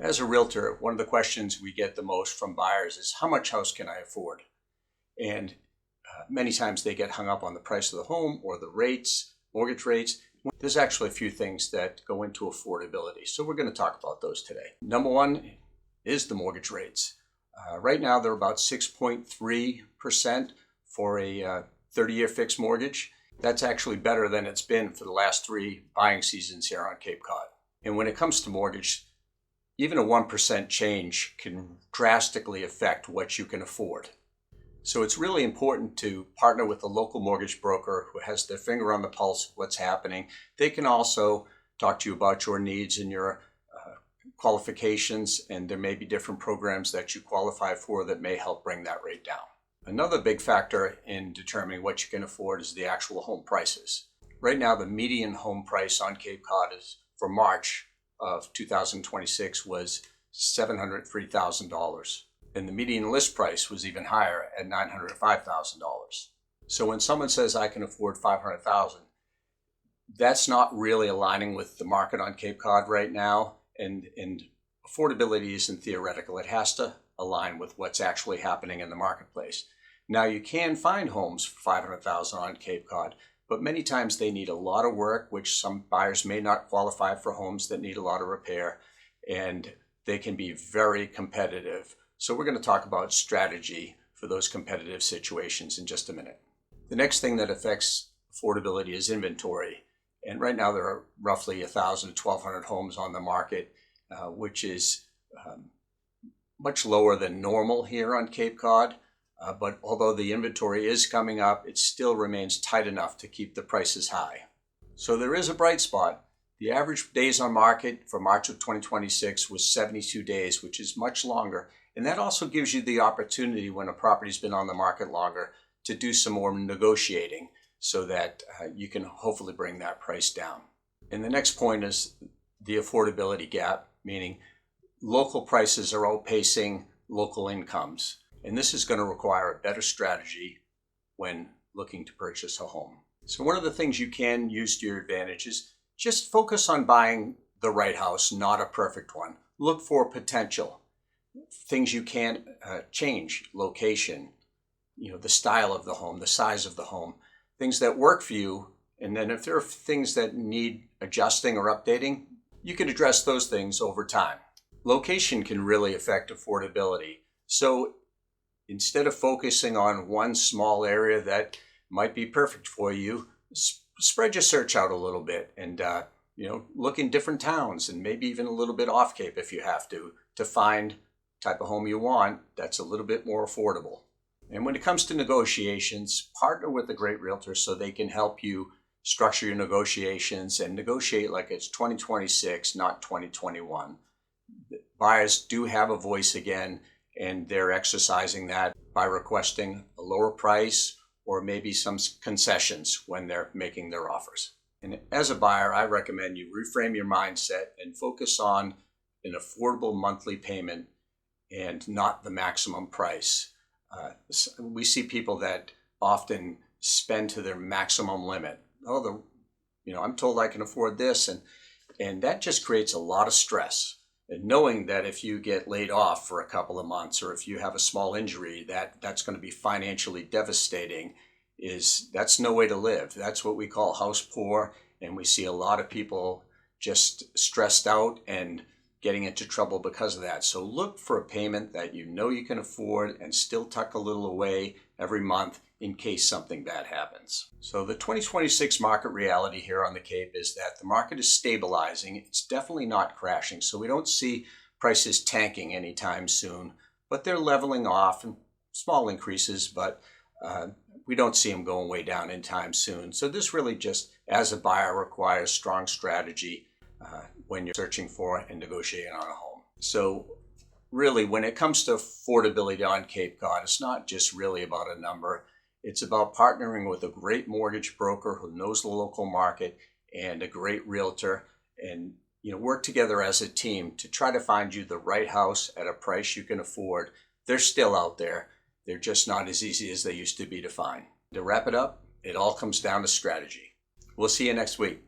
As a realtor, one of the questions we get the most from buyers is, how much house can I afford? And many times they get hung up on the price of the home or the rates, mortgage rates. There's actually a few things that go into affordability. So we're going to talk about those today. Number one is the mortgage rates. Right now, they're about 6.3% for a 30-year fixed mortgage. That's actually better than it's been for the last 3 buying seasons here on Cape Cod. And when it comes to mortgage, even a 1% change can drastically affect what you can afford. So it's really important to partner with a local mortgage broker who has their finger on the pulse of what's happening. They can also talk to you about your needs and your qualifications, and there may be different programs that you qualify for that may help bring that rate down. Another big factor in determining what you can afford is the actual home prices. Right now, the median home price on Cape Cod is for March of 2026 was $703,000. And the median list price was even higher at $905,000. So when someone says I can afford $500,000, that's not really aligning with the market on Cape Cod right now. And affordability isn't theoretical. It has to align with what's actually happening in the marketplace. Now, you can find homes for $500,000 on Cape Cod, but many times they need a lot of work, which some buyers may not qualify for homes that need a lot of repair, and they can be very competitive. So we're going to talk about strategy for those competitive situations in just a minute. The next thing that affects affordability is inventory. And right now there are roughly 1,000 to 1,200 homes on the market, which is much lower than normal here on Cape Cod. But although the inventory is coming up, it still remains tight enough to keep the prices high. So there is a bright spot. The average days on market for March of 2026 was 72 days, which is much longer. And that also gives you the opportunity, when a property's been on the market longer, to do some more negotiating so that you can hopefully bring that price down. And the next point is the affordability gap, meaning local prices are outpacing local incomes. And this is going to require a better strategy when looking to purchase a home. So one of the things you can use to your advantage is just focus on buying the right house, not a perfect one. Look for potential. Things you can't change, location, the style of the home, the size of the home, things that work for you. And then if there are things that need adjusting or updating, you can address those things over time. Location can really affect affordability. So instead of focusing on one small area that might be perfect for you, spread your search out a little bit and look in different towns and maybe even a little bit off Cape if you have to find type of home you want that's a little bit more affordable. And when it comes to negotiations, partner with a great realtor so they can help you structure your negotiations and negotiate like it's 2026, not 2021. Buyers do have a voice again, and they're exercising that by requesting a lower price or maybe some concessions when they're making their offers. And as a buyer, I recommend you reframe your mindset and focus on an affordable monthly payment and not the maximum price. We see people that often spend to their maximum limit. I'm told I can afford this, and that just creates a lot of stress. And knowing that if you get laid off for a couple of months or if you have a small injury, that's going to be financially devastating, that's no way to live. That's what we call house poor, and we see a lot of people just stressed out and getting into trouble because of that. So look for a payment that you know you can afford and still tuck a little away every month in case something bad happens. So the 2026 market reality here on the Cape is that the market is stabilizing. It's definitely not crashing. So we don't see prices tanking anytime soon, but they're leveling off and small increases, but we don't see them going way down anytime soon. So this really just, as a buyer, requires strong strategy when you're searching for and negotiating on a home. So really, when it comes to affordability on Cape Cod, it's not just really about a number. It's about partnering with a great mortgage broker who knows the local market and a great realtor, and work together as a team to try to find you the right house at a price you can afford. They're still out there. They're just not as easy as they used to be to find. To wrap it up, it all comes down to strategy. We'll see you next week.